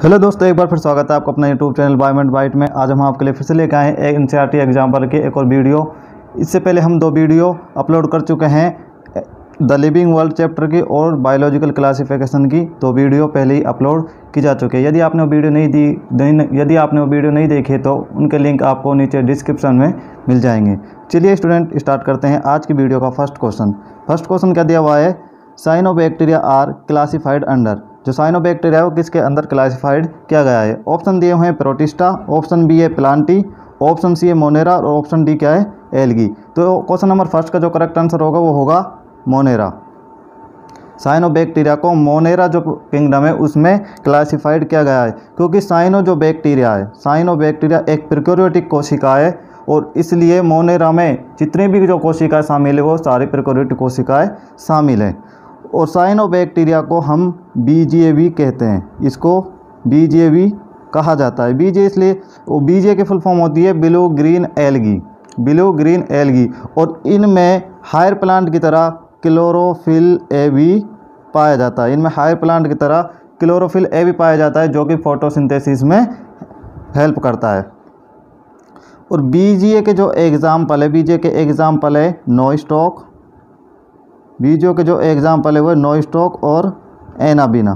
Hello दोस्तों, एक बार फिर स्वागत है आपका अपना यूट्यूब चैनल बायोमेट बाइट में। आज हम आपके लिए फिर से लेकर आए हैं एनसीईआरटी एग्जाम्पल के एक और वीडियो। इससे पहले हम 2 वीडियो अपलोड कर चुके हैं, द लिविंग वर्ल्ड चैप्टर की और बायोलॉजिकल क्लासिफिकेशन की 2 वीडियो पहले ही अपलोड की जा चुकी है। यदि आपने वो वीडियो नहीं देखे तो उनके लिंक आपको नीचे डिस्क्रिप्शन में मिल जाएंगे। चलिए स्टूडेंट, स्टार्ट करते हैं आज की वीडियो का फर्स्ट क्वेश्चन क्या दिया हुआ है? Cyanobacteria are classified under. जो साइनोबैक्टीरिया है वो किसके अंदर क्लासिफाइड किया गया है? ऑप्शन दिए हुए हैं प्रोटिस्टा, ऑप्शन बी है प्लांटी, ऑप्शन सी है मोनेरा और ऑप्शन डी क्या है? एल्गी। तो क्वेश्चन नंबर फर्स्ट का जो करेक्ट आंसर होगा वो होगा मोनेरा। साइनोबैक्टीरिया को मोनेरा जो किंगडम है उसमें क्लासिफाइड किया गया है, क्योंकि साइनोबैक्टीरिया एक प्रोकैरियोटिक कोशिका है और इसलिए मोनेरा में जितनी भी जो कोशिकाएं शामिल है वो सारी प्रोकैरियोटिक कोशिकाएं शामिल हैं। और साइनोबैक्टीरिया को हम बीजीए भी कहते हैं, इसको बीजीए भी कहा जाता है। बीजीए इसलिए, वो बीजीए की फुल फॉर्म होती है ब्लू ग्रीन एल्गी। और इनमें हायर प्लांट की तरह क्लोरोफिल ए भी पाया जाता है। जो कि फोटोसिंथेसिस में हेल्प करता है। और बीजीए के जो एग्जाम्पल है नोस्टॉक। बीजीओ के जो एग्जाम्पल है वो नोस्टॉक और एनाबीना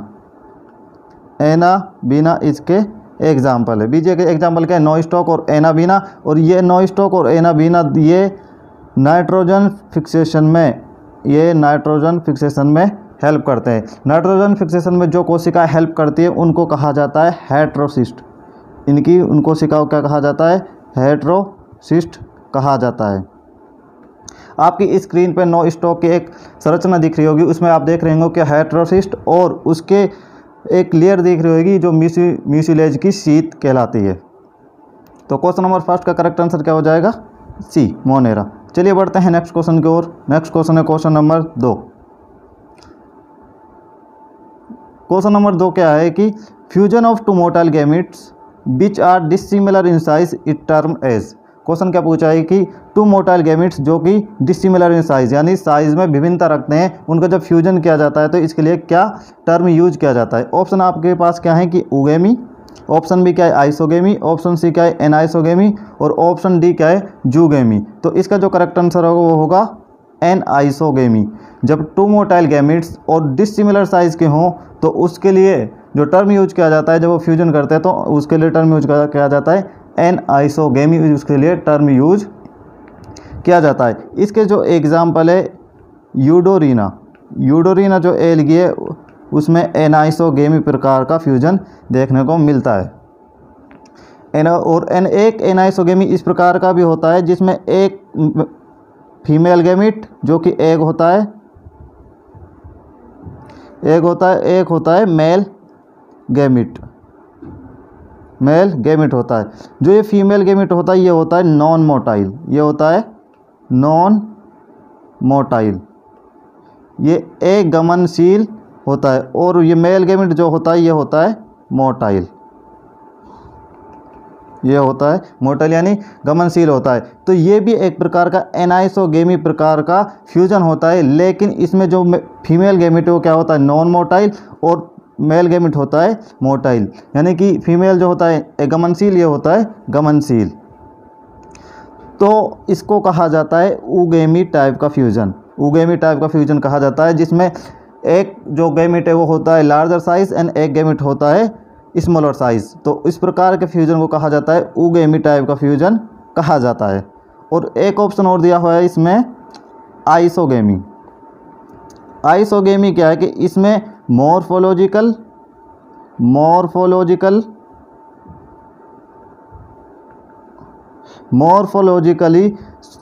इसके एग्जाम्पल है। बीजीए के एग्जाम्पल क्या है? नोस्टॉक और एनाबीना। और ये नोस्टॉक और एनाबीना ये नाइट्रोजन फिक्सेशन में हेल्प करते हैं। नाइट्रोजन फिक्सेशन में जो कोशिका हेल्प करती है उनको कहा जाता है हेट्रोसिस्ट। उन कोशिकाओं को क्या कहा जाता है? हेट्रोसिस्ट कहा जाता है। आपकी स्क्रीन पर नोस्टॉक की एक संरचना दिख रही होगी, उसमें आप देख रहे होंगे कि हेट्रोसिस्ट और उसके एक लेयर दिख रही होगी जो म्यूसिलेज की शीट कहलाती है। तो क्वेश्चन नंबर फर्स्ट का करेक्ट आंसर क्या हो जाएगा? C, Monera. चलिए बढ़ते हैं नेक्स्ट क्वेश्चन की ओर। नेक्स्ट क्वेश्चन है क्वेश्चन नंबर 2। क्वेश्चन नंबर 2 क्या है कि fusion of 2 motile gametes which are dissimilar in size it term as. Question क्या पूछा है कि 2 मोटाइल गैमेट्स जो कि डिसिमिलर इन साइज यानी साइज में विभिन्नता रखते हैं, उनका जब फ्यूजन किया जाता है तो इसके लिए क्या टर्म यूज किया जाता है? ऑप्शन आपके पास क्या है कि उगेमी, ऑप्शन बी क्या है आइसोगेमी, ऑप्शन सी क्या है एनाइसोगेमी और ऑप्शन डी क्या है जूगेमी। तो इसका जो करेक्ट आंसर होगा वो होगा एनाइसोगेमी। जब 2 मोटाइल गैमेट्स और डिसिमिलर साइज के हों तो उसके लिए जो टर्म यूज किया जाता है, जब वो फ्यूजन करते हैं तो उसके लिए टर्म यूज किया जाता है एनाइसोगेमी। उसके लिए टर्म यूज किया जाता है। इसके जो एग्जाम्पल है यूडोरीना जो एल्गी है उसमें एनाइसोगेमी प्रकार का फ्यूजन देखने को मिलता है। एक एनाइसोगेमी इस प्रकार का भी होता है जिसमें एक फीमेल गैमेट जो कि एक होता है मेल गैमेट होता है। जो ये फीमेल गैमेट होता है ये होता है नॉन मोटाइल, ये एक गमनशील होता है। और ये मेल गैमेट जो होता है ये होता है मोटाइल, यानी गमनशील होता है। तो ये भी एक प्रकार का एनाइसोगेमी प्रकार का फ्यूजन होता है, लेकिन इसमें जो फीमेल गैमेट है वो क्या होता है? नॉन मोटाइल और मेल गैमेट होता है मोटाइल, यानी कि फीमेल जो होता है गमनशील, ये होता है गमनशील। तो इसको कहा जाता है उगेमी टाइप का फ्यूजन कहा जाता है, जिसमें एक जो गैमेट है वो होता है लार्जर साइज एंड एक गैमेट होता है स्मॉलर साइज। तो इस प्रकार के फ्यूजन को कहा जाता है उगेमी टाइप का फ्यूजन कहा जाता है। और एक ऑप्शन और दिया हुआ है इसमें आइसोगेमी क्या है कि इसमें मॉर्फोलॉजिकली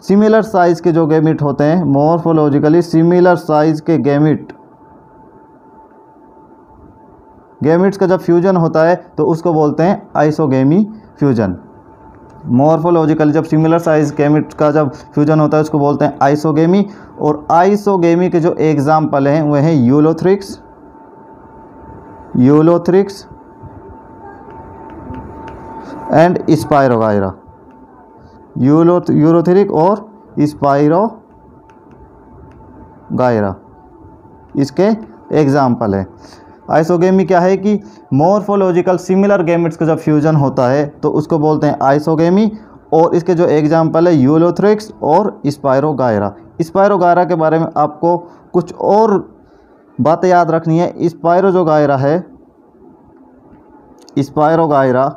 सिमिलर साइज के जो गैमेट होते हैं, मॉर्फोलॉजिकली सिमिलर साइज के गैमेट्स का जब फ्यूजन होता है तो उसको बोलते हैं आइसोगेमी फ्यूजन। मॉर्फोलॉजिकली जब सिमिलर साइज गैमेट्स का जब फ्यूजन होता है उसको बोलते हैं आइसोगेमी। और आइसोगेमी के जो एग्जाम्पल हैं वह हैं यूलोथ्रिक्स एंड स्पाइरोगायरा। यूलोथ्रिक और स्पाइरोगायरा इसके एग्जाम्पल है। आइसोगेमी क्या है कि मॉर्फोलॉजिकल सिमिलर गैमेट्स का जब फ्यूजन होता है तो उसको बोलते हैं आइसोगेमी। और इसके जो एग्जाम्पल है यूलोथ्रिक्स और स्पायरोगायरा। स्पायरोगायरा के बारे में आपको कुछ और बातें याद रखनी है। स्पायरोगायरा है, स्पायरोगायरा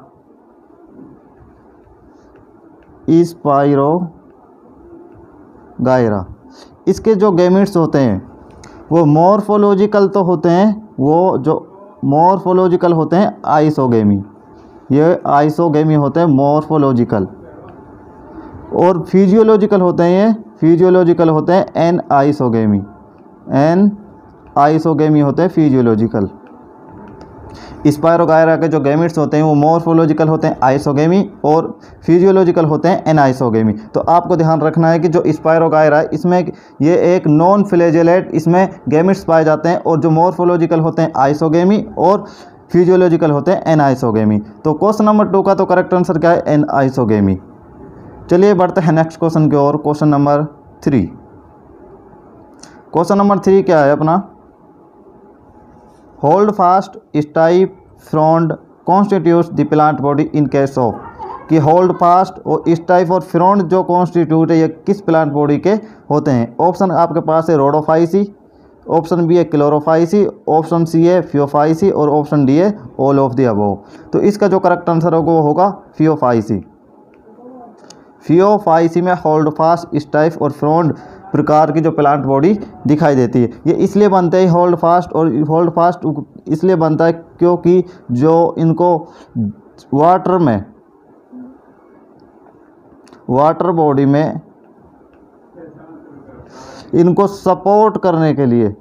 इसके जो गैमेट्स होते हैं वो मॉर्फोलॉजिकल तो होते हैं, वो जो मॉर्फोलॉजिकल होते हैं आइसोगेमी, ये आइसोगेमी होते हैं मॉर्फोलॉजिकल। और फिजियोलॉजिकल होते हैं, ये फिजियोलॉजिकल होते हैं एन आइसोगेमी होते हैं फिजियोलॉजिकल। स्पायरोगायरा के जो गैमेट्स होते हैं वो मॉर्फोलॉजिकल होते हैं आइसोगेमी और फिजियोलॉजिकल होते हैं एनाइसोगेमी। तो आपको ध्यान रखना है कि जो स्पायरोगायरा है इसमें ये एक नॉन फ्लैजेलेट इसमें गैमेट्स पाए जाते हैं, और जो मॉर्फोलॉजिकल होते हैं आइसोगेमी और फिजियोलॉजिकल होते हैं एनाइसोगेमी। तो क्वेश्चन नंबर 2 का तो करेक्ट आंसर क्या है, एनाइसोगेमी। चलिए बढ़ते हैं नेक्स्ट क्वेश्चन की ओर। Question number 3। क्वेश्चन नंबर 3 क्या है अपना, holdfast stipe frond constitutes the plant body in case of, कि होल्ड फास्ट और स्टाइफ और फ्रॉन्ड जो कॉन्स्टिट्यूट है ये किस प्लांट बॉडी के होते हैं। ऑप्शन आपके पास है रोडोफाइसी, ऑप्शन बी है क्लोरोफाइसी, ऑप्शन सी है फियोफाइसी और ऑप्शन डी है ऑल ऑफ द अबव। तो इसका जो करेक्ट आंसर होगा वो होगा फियोफाइसी। फियोफाइसी में होल्ड फास्ट स्टाइफ और फ्रॉन्ड प्रकार की जो प्लांट बॉडी दिखाई देती है। ये इसलिए बनते हैं होल्ड फास्ट, और होल्ड फास्ट इसलिए बनता है क्योंकि जो इनको वाटर बॉडी में इनको सपोर्ट करने के लिए,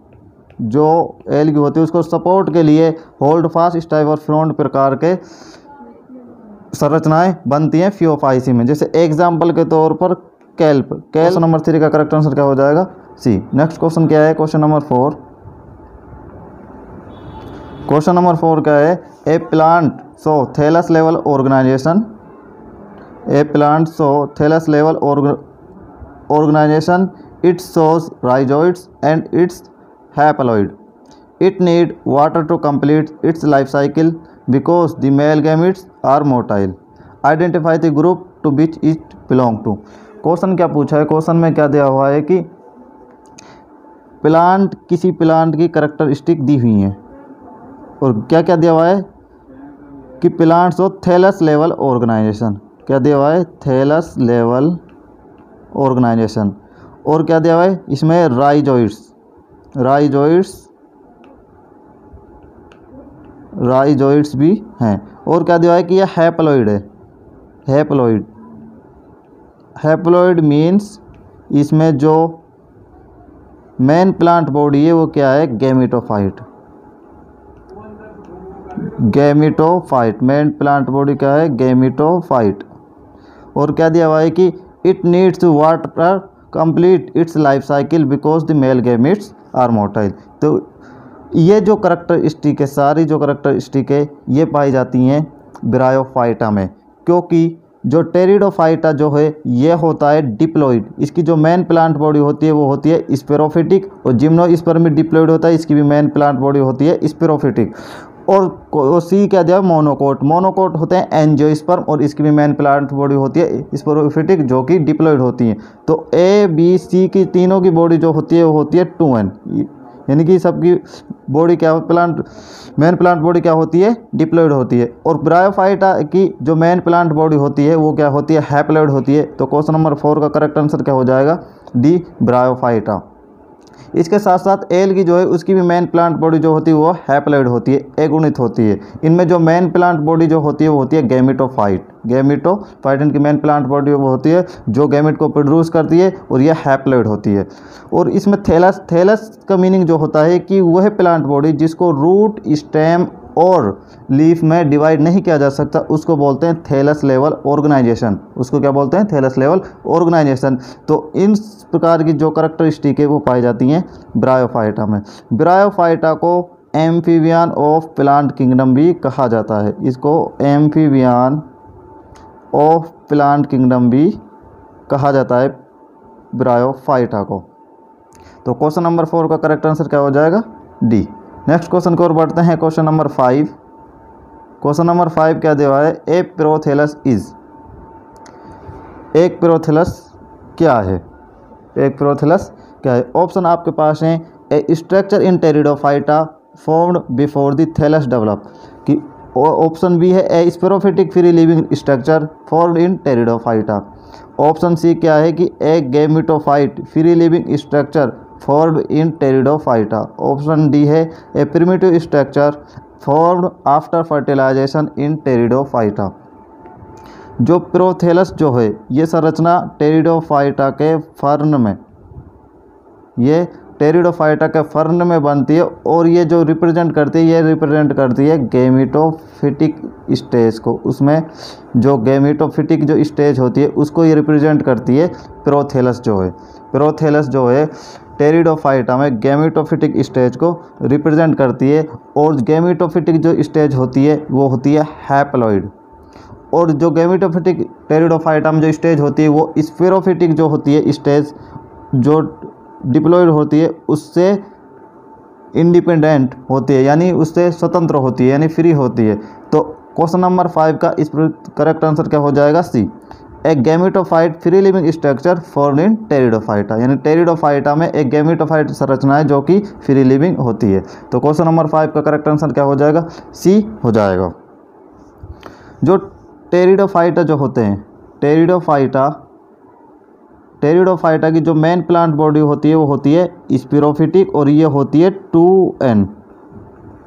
जो एल्गी होती है उसको सपोर्ट के लिए होल्ड फास्ट स्टाइफ और फ्रॉन्ड प्रकार के संरचनाएं बनती हैं फियोफाइसी में। जैसे एग्जाम्पल के तौर पर कैल्प। क्वेश्चन नंबर 3 का करेक्ट आंसर क्या हो जाएगा, सी। नेक्स्ट क्वेश्चन क्या है, क्वेश्चन नंबर 4। क्वेश्चन नंबर 4 क्या है, a plant so thallus level organisation, a plant so thallus level organisation, it shows rhizoids and it's haploid, it need water to complete its life cycle because the male gametes are motile, identify the group to which it belong to. Question क्या पूछा है, question में क्या दिया हुआ है कि plant, किसी प्लांट की करैक्टरिस्टिक दी हुई है, और क्या क्या दिया हुआ है कि plants of thallus level organization, क्या दिया हुआ है थैलस लेवल ऑर्गेनाइजेशन, और क्या दिया हुआ है इसमें राइजोइड्स भी हैं, और क्या दिया है कि यह हैप्लॉइड है। हैप्लॉइड मीन्स इसमें जो मेन प्लांट बॉडी है वो क्या है, गैमेटोफाइट। मेन प्लांट बॉडी क्या है, गैमेटोफाइट। और क्या दिया हुआ है कि it needs water complete its life cycle because the male gametes are motile. तो ये जो करैक्टरिस्टिक है, सारी जो करैक्टरिस्टिक है ये पाई जाती हैं ब्रायोफाइटा में, क्योंकि जो टेरिडोफाइटा जो है ये होता है डिप्लॉइड। इसकी जो मेन प्लांट बॉडी होती है वो होती है स्पेरोफिटिक, और जिम्नोस्पर्मी डिप्लॉइड होता है, इसकी भी मेन प्लांट बॉडी होती है स्पेरोफिटिक। और सी क्या दिया, मोनोकोट होते हैं एंजियोस्पर्म, और इसकी भी मेन प्लांट बॉडी होती है स्पेरोफिटिक जो कि डिप्लॉइड होती है। तो ए बी सी की तीनों की बॉडी जो होती है वो होती है 2n, यानी कि सबकी बॉडी क्या मेन प्लांट बॉडी क्या होती है, डिप्लॉइड होती है। और ब्रायोफाइटा की जो मेन प्लांट बॉडी होती है वो क्या होती है, हैप्लॉइड होती है। तो क्वेश्चन नंबर 4 का करेक्ट आंसर क्या हो जाएगा, डी ब्रायोफाइटा। इसके साथ साथ एल की जो है उसकी भी मेन प्लांट बॉडी जो होती है वो हैप्लॉइड होती है, एगुणित होती है। इनमें जो मेन प्लांट बॉडी जो होती है वो होती है गैमेटोफाइट। इनकी मेन प्लांट बॉडी वो होती है जो गैमेट को प्रोड्यूस करती है, और यह हैप्लॉइड होती है। और इसमें थैलस का मीनिंग जो होता है कि वह प्लांट बॉडी जिसको रूट, स्टेम और लीफ में डिवाइड नहीं किया जा सकता उसको बोलते हैं थैलस लेवल ऑर्गेनाइजेशन। उसको क्या बोलते हैं, थैलस लेवल ऑर्गेनाइजेशन। तो इन प्रकार की जो करैक्टरिस्टिक है वो पाई जाती हैं ब्रायोफाइटा में। ब्रायोफाइटा को एम्फीबियन ऑफ प्लांट किंगडम भी कहा जाता है, इसको एम्फीबियन ऑफ प्लांट किंगडम भी कहा जाता है ब्रायोफाइटा को। तो क्वेश्चन नंबर 4 का करेक्ट आंसर क्या हो जाएगा, डी। नेक्स्ट क्वेश्चन की ओर बढ़ते हैं। Question number 5। क्वेश्चन नंबर 5 क्या दिया है? ए प्रोथेलस इज। एक प्रोथेलस क्या है? एक प्रोथेलस क्या है? ऑप्शन आपके पास हैं। A structure in Pteridophyta formed before the thallus develop, कि ऑप्शन बी है a sporophytic free living structure formed in Pteridophyta. Option C क्या है कि a gametophyte free living structure formed in Pteridophyta. Option D है a primitive structure formed after fertilisation in Pteridophyta. जो prothallus जो है ये संरचना टेरिडोफाइटा के फर्न में, ये टेरिडोफाइटा के फर्न में बनती है और ये जो रिप्रेजेंट करती है, ये रिप्रेजेंट करती है गैमेटोफिटिक स्टेज को। उसमें जो गैमेटोफिटिक जो स्टेज होती है उसको ये रिप्रेजेंट करती है प्रोथेलस जो है। प्रोथेलस जो है टेरिडोफाइटा में गैमेटोफिटिक स्टेज को रिप्रेजेंट करती है और गैमेटोफिटिक जो स्टेज होती है वो होती है हैप्लॉइड। और जो गैमेटोफिटिक टेरिडोफाइटा में जो स्टेज होती है वो स्फेरोफिटिक जो होती है स्टेज, जो डिप्लॉइड होती है उससे इंडिपेंडेंट होती है, यानी उससे स्वतंत्र होती है, यानी फ्री होती है। तो क्वेश्चन नंबर 5 का इस करेक्ट आंसर क्या हो जाएगा? सी। एक gametophyte free living structure formed in pteridophyta, यानी टेरिडोफाइटा में एक गैमेटोफाइट संरचना है जो कि फ्री लिविंग होती है। तो क्वेश्चन नंबर 5 का करेक्ट आंसर क्या हो जाएगा? सी हो जाएगा। जो टेरिडोफाइटा जो होते हैं, टेरिडोफाइटा की जो मेन प्लांट बॉडी होती है वो होती है स्पिरोफिटिक और ये होती है 2n।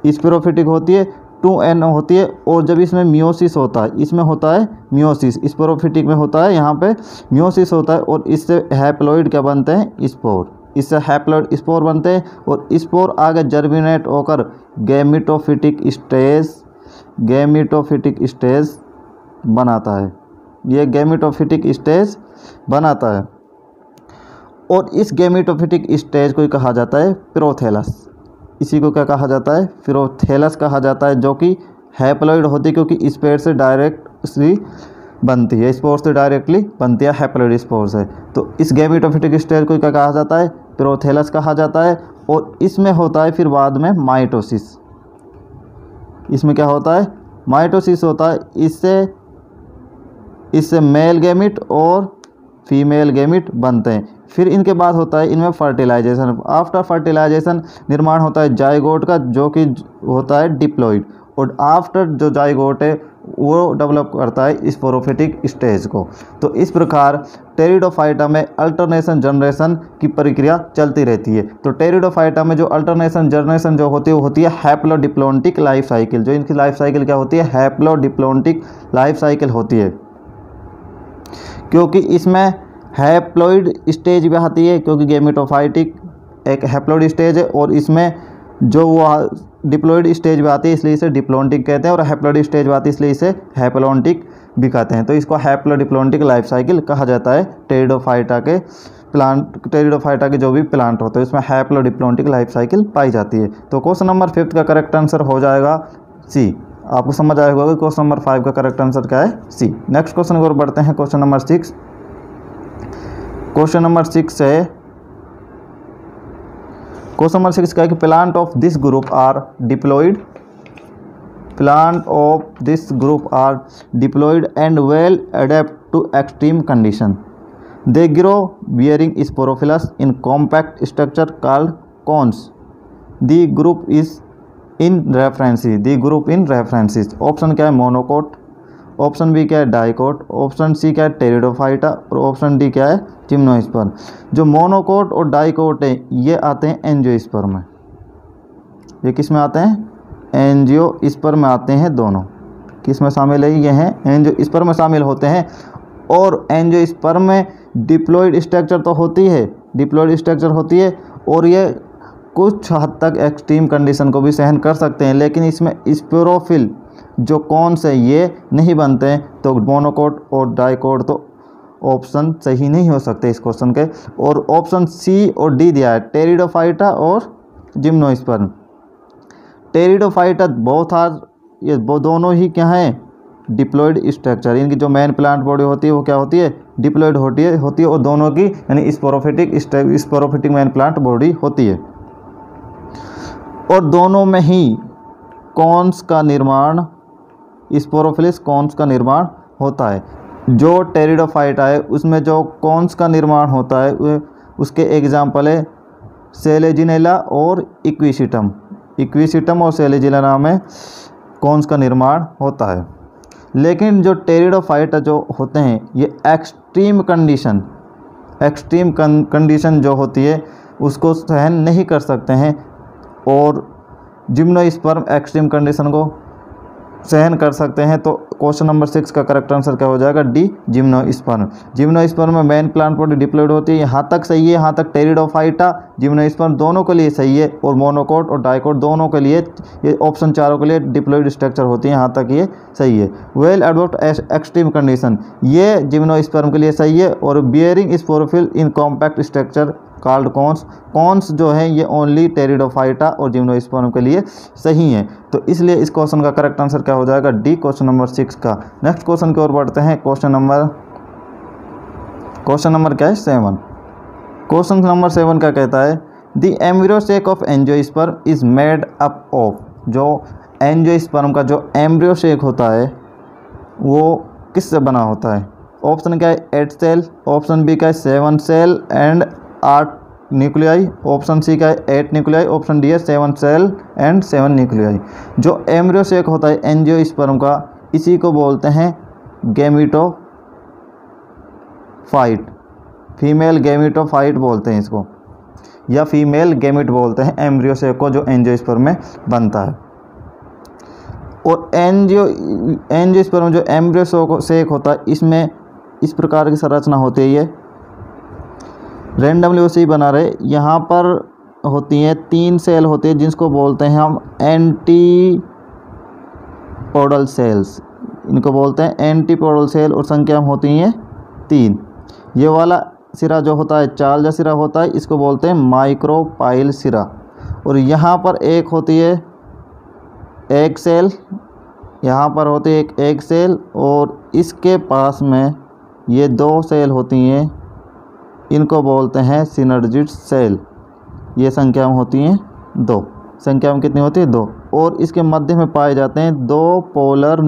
स्पिरोफिटिक होती है, 2n होती है। और जब इसमें मियोसिस होता है, इसमें होता है मियोसिस, स्पिरोफिटिक में होता है, यहाँ पे मियोसिस होता है और इससे हैप्लॉइड क्या बनते हैं? स्पोर। इससे हैप्लॉइड स्पोर बनते हैं और स्पोर आगे जर्मिनेट होकर गैमेटोफिटिक स्टेज बनाता है। ये गैमेटोफिटिक स्टेज बनाता है और इस गैमेटोफिटिक स्टेज को कहा जाता है प्रोथेलस। इसी को क्या कहा जाता है? प्रोथेलस कहा जाता है, जो कि हैप्लॉइड होती है क्योंकि स्पेर से डायरेक्टली बनती है, स्पोर से डायरेक्टली बनती है, हैप्लॉइड स्पोर से। तो इस गैमेटोफिटिक स्टेज को क्या कहा जाता है? प्रोथेलस कहा जाता है। और इसमें होता है फिर बाद में माइटोसिस। इसमें क्या होता है? माइटोसिस होता है। इससे मेल गैमिट और फीमेल गैमिट बनते हैं। फिर इनके बाद होता है इनमें फर्टिलाइजेशन। आफ्टर फर्टिलाइजेशन निर्माण होता है जाइगोट का, जो कि होता है डिप्लॉइड। और आफ्टर जो जाइगोट है वो डेवलप करता है स्पोरोफिटिक स्टेज को। तो इस प्रकार टेरिडोफाइटा में अल्टरनेशन जनरेशन की प्रक्रिया चलती रहती है। तो टेरिडोफाइटा में जो अल्टरनेशन जनरेशन जो होती है वो होती है हैप्लोडिप्लोन्टिक लाइफ साइकिल। जो इनकी लाइफ साइकिल क्या होती है? हैप्लोडिप्लोन्टिक लाइफ साइकिल होती है, क्योंकि इसमें हैप्लॉइड स्टेज भी आती है, क्योंकि गैमेटोफाइटिक एक हैप्लॉइड स्टेज है और इसमें जो वो डिप्लॉइड स्टेज भी आती है, इसलिए इसे डिप्लोन्टिक कहते हैं। और हैप्लॉइड स्टेज भी आती है इसलिए इसे हैप्लोन्टिक भी कहते हैं। तो इसको हैप्लोडिप्लोन्टिक लाइफ साइकिल कहा जाता है। टेरिडोफाइटा के जो भी प्लांट होते हैं उसमें हैप्लोडिप्लोन्टिक लाइफ साइकिल पाई जाती है। तो क्वेश्चन नंबर 5 का करेक्ट आंसर हो जाएगा सी। आपको समझ आया होगा कि क्वेश्चन नंबर 5 का करेक्ट आंसर क्या है? सी। नेक्स्ट क्वेश्चन की ओर बढ़ते हैं। Question number 6। क्वेश्चन नंबर 6 है, क्वेश्चन नंबर 6 का है कि plant of this group are diploid. Plant of this group are diploid and well adept to extreme condition. They grow bearing sporophylls in compact structure called cones. The group is in references. The group in references. Option क्या है? Monocot. Option B क्या है? Dicot. Option C क्या है? Pteridophyta. और option D क्या है? Gymnosperm. जो मोनोकोट और डाइकोट है ये आते हैं एंजियोस्पर्म में। ये किस में आते हैं? एंजियोस्पर्म में आते हैं दोनों। किस में शामिल है? ये हैं एंजियोस्पर्म में शामिल होते हैं। और एंजियोस्पर्म में डिप्लॉइड स्ट्रक्चर तो होती है, डिप्लॉइड स्ट्रक्चर होती है और ये कुछ हद तक एक्सट्रीम कंडीशन को भी सहन कर सकते हैं, लेकिन इसमें स्पोरोफिल जो कौन से ये नहीं बनते हैं। तो मोनोकोट और डाइकोट तो ऑप्शन सही नहीं हो सकते इस क्वेश्चन के। और ऑप्शन सी और डी दिया है, टेरिडोफाइटा और जिम्नोस्पर्म। टेरिडोफाइटा ये दोनों ही क्या हैं? Diploid structure. इनकी जो मेन प्लांट बॉडी होती है वो क्या होती है? डिप्लॉइड होती है और दोनों की यानी स्पोरोफिटिक मेन प्लांट बॉडी होती है। और दोनों में ही कॉन्स का निर्माण, स्पोरोफिलिस कॉन्स का निर्माण होता है। जो टेरिडोफाइटा है उसमें जो कॉन्स का निर्माण होता है उसके एग्जाम्पल है सेलेजिनेला और इक्विसिटम और सेलेजिनेला में कॉन्स का निर्माण होता है। लेकिन जो टेरिडोफाइटा जो होते हैं ये एक्सट्रीम कंडीशन जो होती है उसको सहन नहीं कर सकते हैं, और जिम्नोस्पर्म एक्सट्रीम कंडीशन को सहन कर सकते हैं। तो क्वेश्चन नंबर 6 का करेक्ट आंसर क्या हो जाएगा? D, gymnosperm. जिम्नोस्पर्म में मेन प्लांट बॉडी डिप्लॉयड होती है, यहाँ तक सही है। यहाँ तक टेरिडोफाइटा जिम्नोस्पर्म दोनों के लिए सही है, और मोनोकोट और डाइकोट दोनों के लिए, ये ऑप्शन चारों के लिए डिप्लॉयड स्ट्रक्चर होती है, यहाँ तक ये सही है। वेल एडवर्ट एक्सट्रीम कंडीशन, ये जिम्नोस्पर्म के लिए सही है। और बियरिंग स्पोरोफिल इन कॉम्पैक्ट स्ट्रक्चर कॉल्ड कॉन्स जो है ये ओनली टेरिडोफाइटा और जिम्नोस्पर्म के लिए सही हैं। तो इसलिए इस क्वेश्चन का करेक्ट आंसर क्या हो जाएगा? डी, क्वेश्चन नंबर 6 का। नेक्स्ट क्वेश्चन की ओर बढ़ते हैं। क्वेश्चन नंबर क्या है? 7। क्वेश्चन नंबर 7 का कहता है the embryo sake of angiosperm is made up of. जो एंजियोस्पर्म का जो एम्ब्रियो शेक होता है वो किससे बना होता है? ऑप्शन क्या है? 8 सेल, ऑप्शन बी का है 7 cell and 8 nuclei, option C का है 8 न्यूक्लियाई, ऑप्शन डी है 7 सेल एंड 7 न्यूक्लियाई। जो एम्ब्रियो शेक होता है एंजियोस्पर्म का, इसी को बोलते हैं गैमेटोफाइट, फीमेल गैमेटोफाइट बोलते हैं इसको, या फीमेल गैमेट बोलते हैं एम्ब्रियो शेक को जो एंजियोस्पर्म में बनता है। और एंजियोस्पर्म जो एम्ब्रियो शेक होता है इसमें इस प्रकार की संरचना होती है, ये रैंडमली उसे ही बना रहे। यहाँ पर होती हैं 3 सेल होते हैं जिसको बोलते हैं हम एंटीपोडल सेल्स, इनको बोलते हैं एंटीपोडल सेल, और संख्या में होती हैं 3। ये वाला सिरा जो होता है चाल जैसा सिरा होता है, इसको बोलते हैं माइक्रोपाइल सिरा। और यहाँ पर एक होती है एग सेल, यहाँ पर होती है एक एग सेल, और इसके पास में ये 2 सेल होती हैं, इनको बोलते हैं सिनर्जिड सेल। ये संख्या में होती हैं 2, संख्या में कितनी होती है? 2। और इसके मध्य में पाए जाते हैं 2 पोलर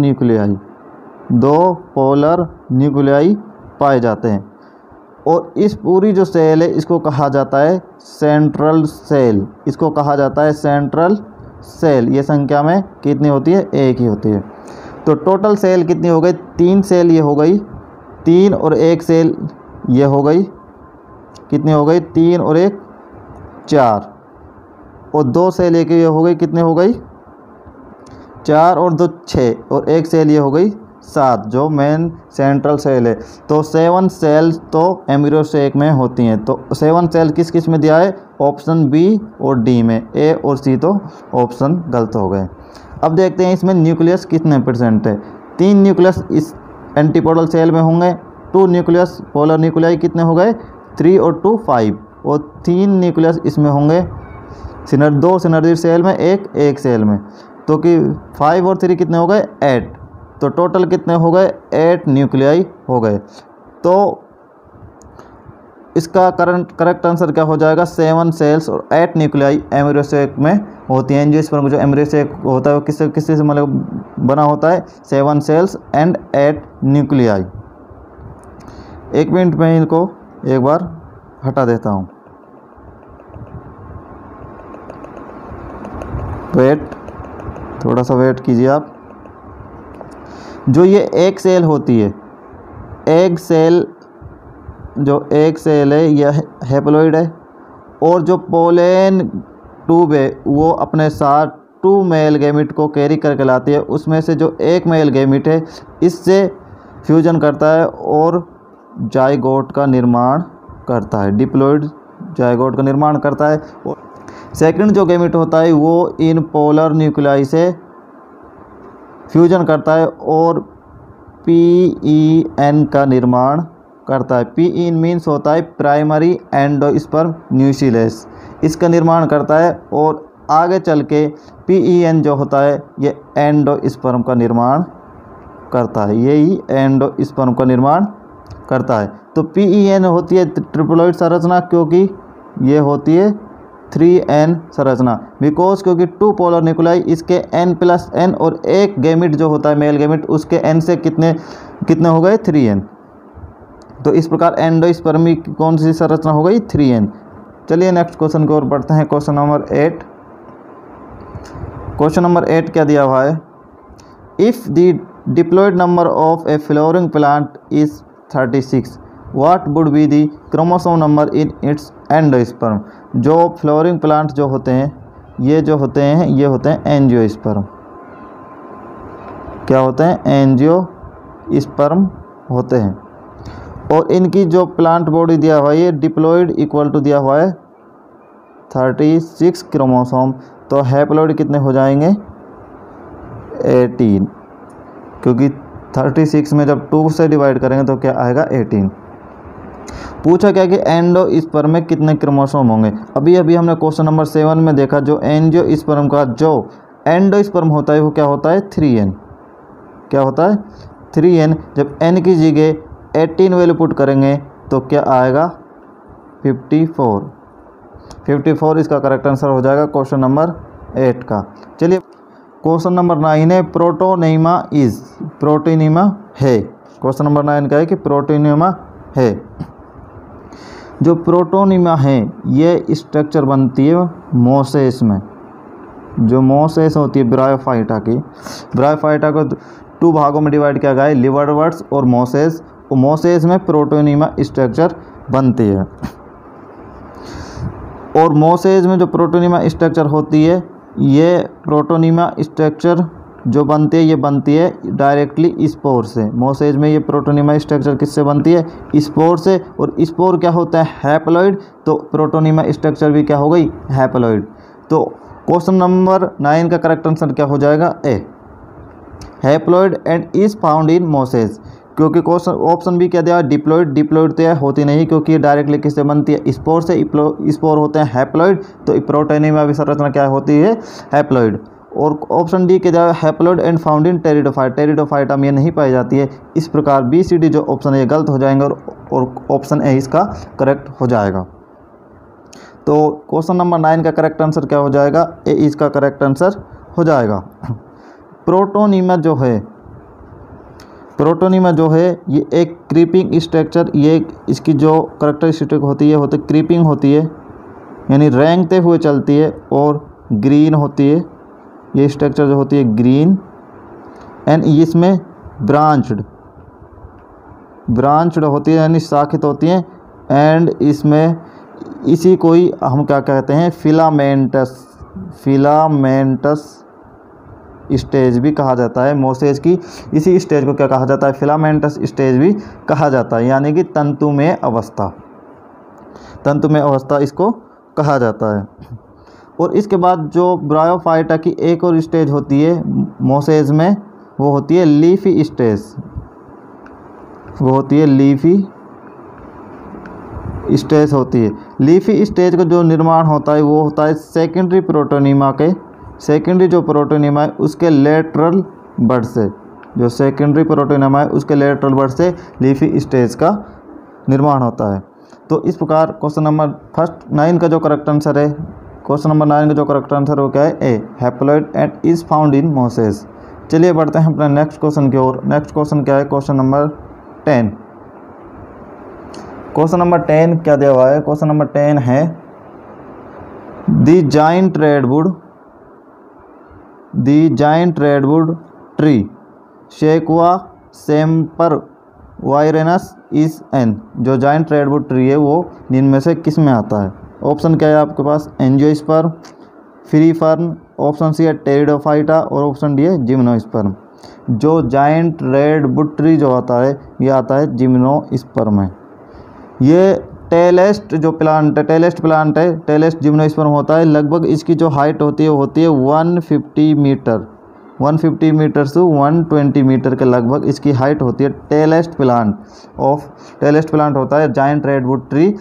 न्यूक्लियाई पाए जाते हैं। और इस पूरी जो सेल है इसको कहा जाता है सेंट्रल सेल, इसको कहा जाता है सेंट्रल सेल। ये संख्या में कितनी होती है? 1 ही होती है। तो टोटल सेल कितनी हो गई? 3 सेल ये हो गई, 3 और 1 सेल ये हो गई, कितनी हो गई? 3 और 1 4, और 2 सेल एक ये हो गई, कितने हो गई? 4 और 2 6, और 1 सेल ये हो गई 7, जो मेन सेंट्रल सेल है। तो 7 सेल्स तो एम्ब्रियो शेक में होती हैं। तो 7 सेल किस किस में दिया है? ऑप्शन बी और डी में, ए और सी तो ऑप्शन गलत हो गए। अब देखते हैं इसमें न्यूक्लियस कितने % है। 3 न्यूक्लियस इस एंटीपोडल सेल में होंगे, 2 न्यूक्लियस पोलर न्यूक्लियाई कितने हो गए? 3 और 2 5, और 3 न्यूक्लियस इसमें होंगे 2 सिनर्जिड सेल में, एक सेल में, तो कि 5 और 3 कितने हो गए? 8। तो टोटल कितने हो गए? 8 न्यूक्लियाई हो गए। तो इसका करेक्ट आंसर क्या हो जाएगा? 7 सेल्स और 8 न्यूक्लियाई एम्ब्रियो शेक में होती हैं। एंजियोस्पर्म जो एम्ब्रियो शेक होता है वो किससे से मतलब बना होता है? 7 सेल्स एंड 8 न्यूक्लियाई। 1 मिनट में इनको एक बार हटा देता हूँ। वेट, थोड़ा सा वेट कीजिए आप। जो ये एक सेल होती है, एग सेल, जो एक सेल है यह हैप्लॉइड है, और जो पोलन ट्यूब है वो अपने साथ 2 मेल गैमेट को कैरी करके लाती है। उसमें से जो एक मेल गैमेट है इससे फ्यूजन करता है और जाइगोट का निर्माण करता है, डिप्लॉइड जाइगोट का निर्माण करता है। और सेकंड जो गैमेट होता है वो इन पोलर न्यूक्लियाई से फ्यूजन करता है और PEN का निर्माण करता है। PEN मीन्स होता है प्राइमरी एंडोस्पर्म न्यूक्लियस, इसका निर्माण करता है। और आगे चल के PEN जो होता है ये एंडोस्पर्म का निर्माण करता है, यही एंडोस्पर्म का निर्माण करता है। तो PEN होती है ट्रिप्लॉइड संरचना, क्योंकि ये होती है 3n संरचना, बिकॉज क्योंकि 2 पोलर न्यूक्लियाई इसके n+n और एक गैमिट जो होता है मेल गैमिट उसके n से कितने हो गए 3n। तो इस प्रकार एंडोस्पर्म की कौन सी संरचना हो गई 3n। चलिए नेक्स्ट क्वेश्चन की ओर बढ़ते हैं। Question number 8। क्वेश्चन नंबर 8 क्या दिया हुआ है, if the diploid number of a flowering plant is 36 what would be the chromosome number in its endosperm. जो फ्लावरिंग प्लांट जो होते हैं ये होते हैं एंजियोस्पर्म। क्या होते हैं, एंजियोस्पर्म होते हैं। और इनकी जो प्लांट बॉडी दिया हुआ है ये डिप्लॉयड इक्वल टू दिया हुआ है 36 क्रोमोसोम। तो हैप्लॉयड कितने हो जाएंगे 18, क्योंकि 36 में जब 2 से डिवाइड करेंगे तो क्या आएगा 18। पूछा क्या कि एंडोस्पर्म में कितने क्रोमोसोम होंगे। अभी हमने क्वेश्चन नंबर 7 में देखा जो एंजियोस्पर्म का जो एंडोस्पर्म होता है वो क्या होता है 3n। क्या होता है 3n। जब n की जगह 18 वैल्यू पुट करेंगे तो क्या आएगा 54 इसका करेक्ट आंसर हो जाएगा क्वेश्चन नंबर 8 का। चलिए क्वेश्चन नंबर 9 है प्रोटोनीमा है। क्वेश्चन नंबर 9 का है कि प्रोटोनीमा है। जो प्रोटोनीमा है ये स्ट्रक्चर बनती है मोसेस में। जो मोसेस होती है ब्रायोफाइटा को 2 भागों में डिवाइड किया गया है, लिवरवर्ट्स और मोसेस। मोसेस में प्रोटोनीमा स्ट्रक्चर बनती है। और मोसेस में जो प्रोटोनीमा स्ट्रक्चर होती है ये प्रोटोनीमा स्ट्रक्चर जो बनती है ये बनती है डायरेक्टली स्पोर से। मोसेज में ये प्रोटोनीमा स्ट्रक्चर किससे बनती है स्पोर से। और स्पोर क्या होता है हैप्लॉइड, तो प्रोटोनीमा स्ट्रक्चर भी क्या हो गई हैप्लॉइड। तो क्वेश्चन नंबर 9 का करेक्ट आंसर क्या हो जाएगा A, haploid and is found in mosses. क्योंकि क्वेश्चन ऑप्शन भी क्या दिया डिप्लॉइड तो होती नहीं, क्योंकि ये डायरेक्टली किससे बनती है स्पोर से। स्पोर होते हैं हैप्लॉइड, तो प्रोटोनीमा भी संरचना क्या होती है हैप्लॉइड। और ऑप्शन डी के जगह haploid and found in pteridophyta में ये नहीं पाई जाती है। इस प्रकार बी सी डी जो ऑप्शन है ये गलत हो जाएंगे और ऑप्शन ए इसका करेक्ट हो जाएगा। तो क्वेश्चन नंबर 9 का करेक्ट आंसर क्या हो जाएगा ए इसका करेक्ट आंसर हो जाएगा। प्रोटोनीमा जो है ये एक क्रीपिंग स्ट्रक्चर, ये इसकी जो करेक्टरिस्टिक होती है क्रीपिंग होती है, यानी रेंगते हुए चलती है और ग्रीन होती है। ये स्ट्रक्चर जो होती है ग्रीन एंड इसमें ब्रांच्ड होती है यानी शाखित होती हैं। एंड इसमें इसी को ही हम क्या कहते हैं फिलामेंटस स्टेज भी कहा जाता है। मोसेज की इसी स्टेज को क्या कहा जाता है फिलामेंटस स्टेज भी कहा जाता है, यानी कि तंतुमय अवस्था इसको कहा जाता है। और इसके बाद जो ब्रायोफाइटा की एक और स्टेज होती है मोसेज में वो होती है लीफी स्टेज। लीफी स्टेज का जो निर्माण होता है वो होता है सेकेंडरी जो प्रोटोनीमा है उसके लेटरल बड से। जो सेकेंडरी प्रोटोनीमा है उसके लेटरल बड से लीफी स्टेज का निर्माण होता है। तो इस प्रकार क्वेश्चन नंबर 9 का जो करेक्ट आंसर है वो क्या है A, haploid and is found in mosses. चलिए बढ़ते हैं अपने नेक्स्ट क्वेश्चन की ओर। नेक्स्ट क्वेश्चन क्या है क्वेश्चन नंबर 10। क्वेश्चन नंबर 10 क्या दिया हुआ है, क्वेश्चन नंबर 10 है the giant redwood tree Sequoia sempervirens is an. जो जाइंट रेडवुड ट्री है वो इनमें से किस में आता है। ऑप्शन क्या है आपके पास angiosperm, free fern, option C है टेरिडोफाइटा और ऑप्शन डी है जिम्नोस्पर्म। जो जाइंट रेडवुड ट्री जो आता है ये आता है जिम्नोस्पर्म है। ये टेलेस्ट जिम्नोस्पर्म होता है। लगभग इसकी जो हाइट होती है 150 मीटर 150 मीटर से 120 मीटर के लगभग इसकी हाइट होती है। टेलेस्ट प्लांट होता है जाइंट रेडवुड ट्री।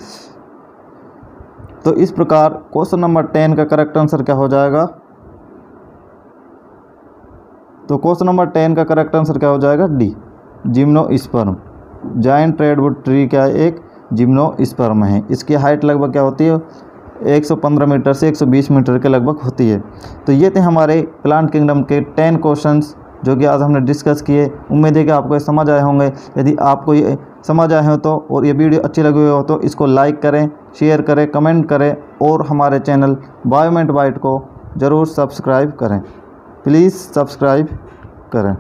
तो इस प्रकार क्वेश्चन नंबर 10 का करेक्ट आंसर क्या हो जाएगा, तो क्वेश्चन नंबर 10 का करेक्ट आंसर क्या हो जाएगा D, gymnosperm. Giant redwood tree क्या है एक जिम्नोस्पर्म है। इसकी हाइट लगभग क्या होती है 115 मीटर से 120 मीटर के लगभग होती है। तो ये थे हमारे प्लांट किंगडम के 10 क्वेश्चंस जो कि आज हमने डिस्कस किए। उम्मीद है कि आपको ये समझ आए होंगे। यदि आपको ये समझ आए हो तो और ये वीडियो अच्छी लगी हुई हो तो इसको लाइक करें, शेयर करें, कमेंट करें और हमारे चैनल बायोमेट बाइट को ज़रूर सब्सक्राइब करें। प्लीज़ सब्सक्राइब करें।